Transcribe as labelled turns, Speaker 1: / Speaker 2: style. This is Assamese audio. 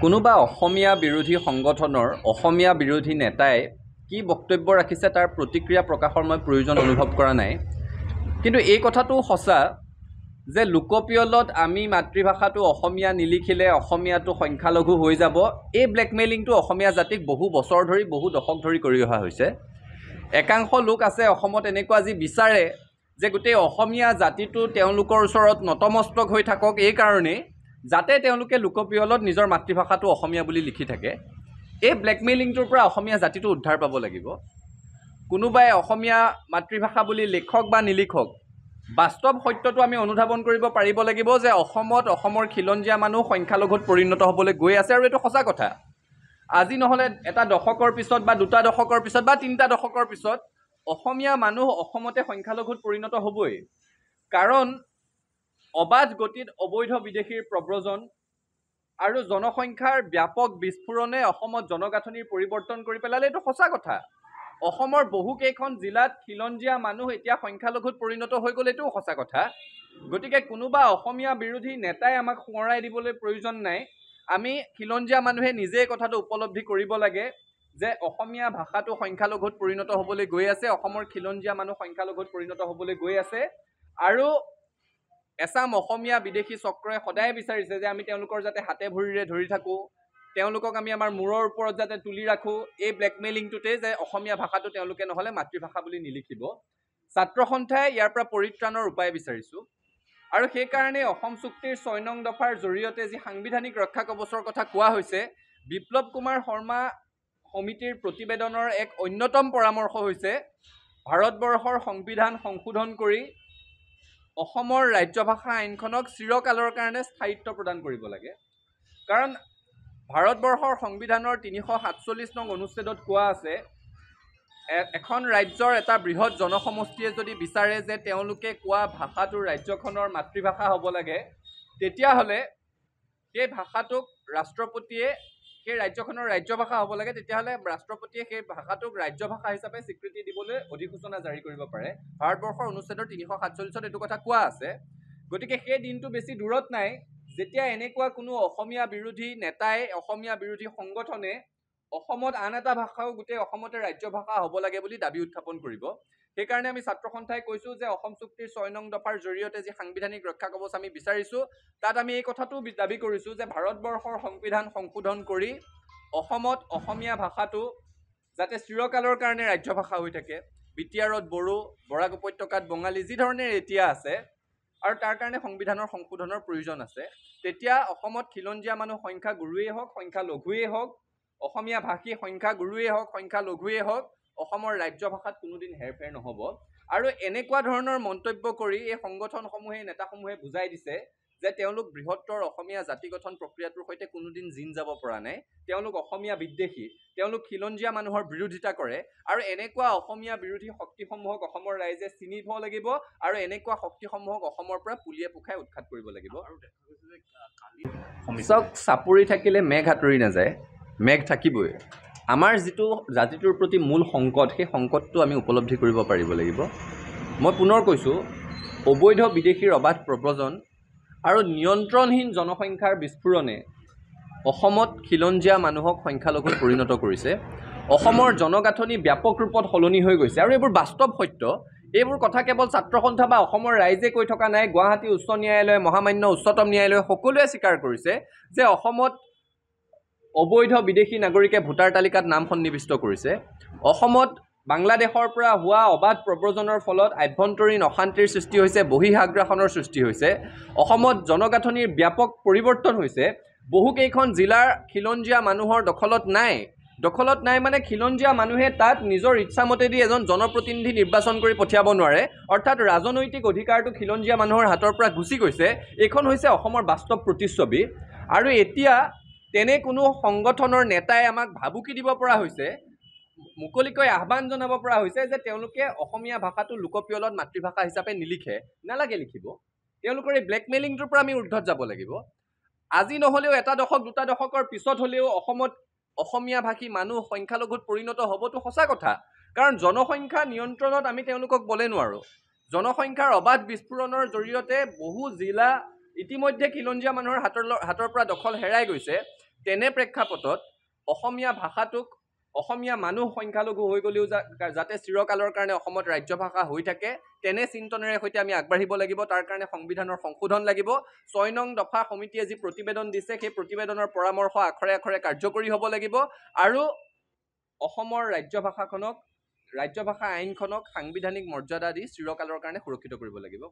Speaker 1: কোনোবা অসমীয়া বিৰোধী সংগঠনৰ অসমীয়া বিৰোধী নেতাই কি বক্তব্য ৰাখিছে তাৰ প্ৰতিক্ৰিয়া প্ৰকাশৰ মই প্ৰয়োজন অনুভৱ কৰা নাই। কিন্তু এই কথাটো সঁচা যে লোকপিয়লত আমি মাতৃভাষাটো অসমীয়া নিলিখিলে অসমীয়াটো সংখ্যালঘু হৈ যাব, এই ব্লেকমেইলিংটো অসমীয়া জাতিক বহু বছৰ ধৰি বহু দশক ধৰি কৰি অহা হৈছে। একাংশ লোক আছে অসমত এনেকুৱা যি বিচাৰে যে গোটেই অসমীয়া জাতিটো তেওঁলোকৰ ওচৰত নতমস্তক হৈ থাকক, এই কাৰণেই যাতে তেওঁলোকে লোকপিয়লত নিজৰ মাতৃভাষাটো অসমীয়া বুলি লিখি থাকে। এই ব্লেকমেইলিংটোৰ পৰা অসমীয়া জাতিটো উদ্ধাৰ পাব লাগিব। কোনোবাই অসমীয়া মাতৃভাষা বুলি লিখক বা নিলিখক, বাস্তৱ সত্যটো আমি অনুধাৱন কৰিব পাৰিব লাগিব যে অসমত অসমৰ খিলঞ্জীয়া মানুহ সংখ্যালঘুত পৰিণত হ'বলৈ গৈ আছে, আৰু এইটো সঁচা কথা। আজি নহ'লে এটা দশকৰ পিছত বা দুটা দশকৰ পিছত বা তিনিটা দশকৰ পিছত অসমীয়া মানুহ অসমতে সংখ্যালঘুত পৰিণত হ'বই। কাৰণ অবাধ গতিত অবৈধ বিদেশীৰ প্ৰব্ৰজন আৰু জনসংখ্যাৰ ব্যাপক বিস্ফোৰণে অসমত জনগাঁথনিৰ পৰিৱৰ্তন কৰি পেলালে, এইটো সঁচা কথা। অসমৰ বহুকেইখন জিলাত খিলঞ্জীয়া মানুহ এতিয়া সংখ্যালঘুত পৰিণত হৈ গ'ল, এইটোও সঁচা কথা। গতিকে কোনোবা অসমীয়া বিৰোধী নেতাই আমাক সোঁৱৰাই দিবলৈ প্ৰয়োজন নাই। আমি খিলঞ্জীয়া মানুহে নিজেই কথাটো উপলব্ধি কৰিব লাগে যে অসমীয়া ভাষাটো সংখ্যালঘুত পৰিণত হ'বলৈ গৈ আছে, অসমৰ খিলঞ্জীয়া মানুহ সংখ্যালঘুত পৰিণত হ'বলৈ গৈ আছে। আৰু এচাম অসমীয়া বিদেশী চক্ৰই সদায় বিচাৰিছে যে আমি তেওঁলোকৰ যাতে হাতে ভৰিৰে ধৰি থাকোঁ, তেওঁলোকক আমি আমাৰ মূৰৰ ওপৰত যাতে তুলি ৰাখোঁ, এই ব্লেকমেইলিংটোতে যে অসমীয়া ভাষাটো তেওঁলোকে নহ'লে মাতৃভাষা বুলি নিলিখিব। ছাত্ৰ সন্থাই ইয়াৰ পৰা পৰিত্ৰাণৰ উপায় বিচাৰিছোঁ। আৰু সেইকাৰণে অসম চুক্তিৰ ৬ নং দফাৰ জৰিয়তে যি সাংবিধানিক ৰক্ষা কৱচৰ কথা কোৱা হৈছে, বিপ্লৱ কুমাৰ শৰ্মা সমিতিৰ প্ৰতিবেদনৰ এক অন্যতম পৰামৰ্শ হৈছে ভাৰতবৰ্ষৰ সংবিধান সংশোধন কৰি অসমৰ ৰাজ্যভাষা আইনখনক চিৰকালৰ কাৰণে স্থায়িত্ব প্ৰদান কৰিব লাগে। কাৰণ ভাৰতবৰ্ষৰ সংবিধানৰ ৩৪৭ নং অনুচ্ছেদত কোৱা আছে, এখন ৰাজ্যৰ এটা বৃহৎ জনসমষ্টিয়ে যদি বিচাৰে যে তেওঁলোকে কোৱা ভাষাটো ৰাজ্যখনৰ মাতৃভাষা হ'ব লাগে, তেতিয়াহ'লে সেই ভাষাটোক ৰাষ্ট্ৰপতিয়ে, সেই ৰাজ্যখনৰ ৰাজ্যভাষা হ'ব লাগে, তেতিয়াহ'লে ৰাষ্ট্ৰপতিয়ে সেই ভাষাটোক ৰাজ্যভাষা হিচাপে স্বীকৃতি দিবলৈ অধিসূচনা জাৰি কৰিব পাৰে। ভাৰতবৰ্ষৰ অনুচ্ছেদৰ ৩৪৭ত এইটো কথা কোৱা আছে। গতিকে সেই দিনটো বেছি দূৰত নাই যেতিয়া এনেকুৱা কোনো অসমীয়া বিৰোধী নেতাই, অসমীয়া বিৰোধী সংগঠনে অসমত আন এটা ভাষাও গোটেই অসমতে ৰাজ্যভাষা হ'ব লাগে বুলি দাবী উত্থাপন কৰিব। সেইকাৰণে আমি ছাত্ৰ সন্থাই কৈছোঁ যে অসম চুক্তিৰ ৬ নং দফাৰ জৰিয়তে যি সাংবিধানিক ৰক্ষা কৱচ আমি বিচাৰিছোঁ, তাত আমি এই কথাটো দাবী কৰিছোঁ যে ভাৰতবৰ্ষৰ সংবিধান সংশোধন কৰি অসমত অসমীয়া ভাষাটো যাতে চিৰকালৰ কাৰণে ৰাজ্যভাষা হৈ থাকে। বিটিআৰত বড়ো, বৰাক উপত্যকাত বঙালী, যি ধৰণে এতিয়া আছে, আৰু তাৰ কাৰণে সংবিধানৰ সংশোধনৰ প্ৰয়োজন আছে। তেতিয়া অসমত খিলঞ্জীয়া মানুহ সংখ্যা গুৰুৱেই হওক, সংখ্যা লঘুৱেই হওক, অসমীয়া ভাষী সংখ্যা গুৰুৱেই হওক, সংখ্যা লঘুৱেই হওক, অসমৰ ৰাজ্যভাষাত কোনোদিন হেৰফেৰ নহ'ব। আৰু এনেকুৱা ধৰণৰ মন্তব্য কৰি এই সংগঠনসমূহে, নেতাসমূহে বুজাই দিছে যে তেওঁলোক বৃহত্তৰ অসমীয়া জাতি গঠন প্ৰক্ৰিয়াটোৰ সৈতে কোনোদিন জিন যাব পৰা নাই, তেওঁলোক অসমীয়া বিদ্বেষী, তেওঁলোক খিলঞ্জীয়া মানুহৰ বিৰোধিতা কৰে। আৰু এনেকুৱা অসমীয়া বিৰোধী শক্তিসমূহক অসমৰ ৰাইজে চিনিব লাগিব, আৰু এনেকুৱা শক্তিসমূহক অসমৰ পৰা পুলিয়ে পোখাই উৎখাত কৰিব লাগিব। চক চাপৰি থাকিলে মেঘ আঁতৰি নাযায়, মেঘ থাকিবই। আমাৰ যিটো জাতিটোৰ প্ৰতি মূল সংকট, সেই সংকটটো আমি উপলব্ধি কৰিব পাৰিব লাগিব। মই পুনৰ কৈছোঁ, অবৈধ বিদেশীৰ অবাধ প্ৰব্ৰজন আৰু নিয়ন্ত্ৰণহীন জনসংখ্যাৰ বিস্ফোৰণে অসমত খিলঞ্জীয়া মানুহক সংখ্যালঘুত পৰিণত কৰিছে। অসমৰ জনগাঁথনি ব্যাপক ৰূপত সলনি হৈ গৈছে, আৰু এইবোৰ বাস্তৱ সত্য। এইবোৰ কথা কেৱল ছাত্ৰ সন্থা বা অসমৰ ৰাইজে কৈ থকা নাই, গুৱাহাটী উচ্চ ন্যায়ালয়, মহামান্য উচ্চতম ন্যায়ালয় সকলোৱে স্বীকাৰ কৰিছে যে অসমত অবৈধ বিদেশী নাগৰিকে ভোটাৰ তালিকাত নাম সন্নিৱিষ্ট কৰিছে। অসমত বাংলাদেশৰ পৰা হোৱা অবাধ প্ৰব্ৰজনৰ ফলত আভ্যন্তৰীণ অশান্তিৰ সৃষ্টি হৈছে, বহিঃআগ্ৰাসনৰ সৃষ্টি হৈছে। অসমত জনগাঁথনিৰ ব্যাপক পৰিৱৰ্তন হৈছে। বহুকেইখন জিলাৰ খিলঞ্জীয়া মানুহৰ দখলত নাই মানে খিলঞ্জীয়া মানুহে তাত নিজৰ ইচ্ছামতেদি এজন জনপ্ৰতিনিধি নিৰ্বাচন কৰি পঠিয়াব নোৱাৰে, অৰ্থাৎ ৰাজনৈতিক অধিকাৰটো খিলঞ্জীয়া মানুহৰ হাতৰ পৰা গুচি গৈছে। এইখন হৈছে অসমৰ বাস্তৱ প্ৰতিচ্ছবি। আৰু এতিয়া তেনে কোনো সংগঠনৰ নেতাই আমাক ভাবুকি দিব পৰা হৈছে, মুকলিকৈ আহ্বান জনাব পৰা হৈছে যে তেওঁলোকে অসমীয়া ভাষাটো লোকপিয়লত মাতৃভাষা হিচাপে নিলিখে। নালাগে লিখিব। তেওঁলোকৰ এই ব্লেকমেইলিংটোৰ পৰা আমি ঊৰ্ধত যাব লাগিব। আজি নহ'লেও এটা দশক, দুটা দশকৰ পিছত হ'লেও অসমত অসমীয়া ভাষী মানুহ সংখ্যালঘুত পৰিণত হ'বতো সঁচা কথা। কাৰণ জনসংখ্যা নিয়ন্ত্ৰণত আমি তেওঁলোকক বলে নোৱাৰোঁ। জনসংখ্যাৰ অবাধ বিস্ফোৰণৰ জৰিয়তে বহু জিলা ইতিমধ্যে খিলঞ্জীয়া মানুহৰ হাতৰ পৰা দখল হেৰাই গৈছে। তেনে প্ৰেক্ষাপটত অসমীয়া ভাষাটোক অসমীয়া মানুহ সংখ্যালঘু হৈ গ'লেও যাতে চিৰকালৰ কাৰণে অসমত ৰাজ্য ভাষা হৈ থাকে, তেনে চিন্তনেৰে সৈতে আমি আগবাঢ়িব লাগিব। তাৰ কাৰণে সংবিধানৰ সংশোধন লাগিব। ৬ নং দফা সমিতিয়ে যি প্ৰতিবেদন দিছে, সেই প্ৰতিবেদনৰ পৰামৰ্শ আখৰে আখৰে কাৰ্যকৰী হ'ব লাগিব আৰু অসমৰ ৰাজ্য ভাষা আইনখনক সাংবিধানিক মৰ্যাদা দি চিৰকালৰ কাৰণে সুৰক্ষিত কৰিব লাগিব।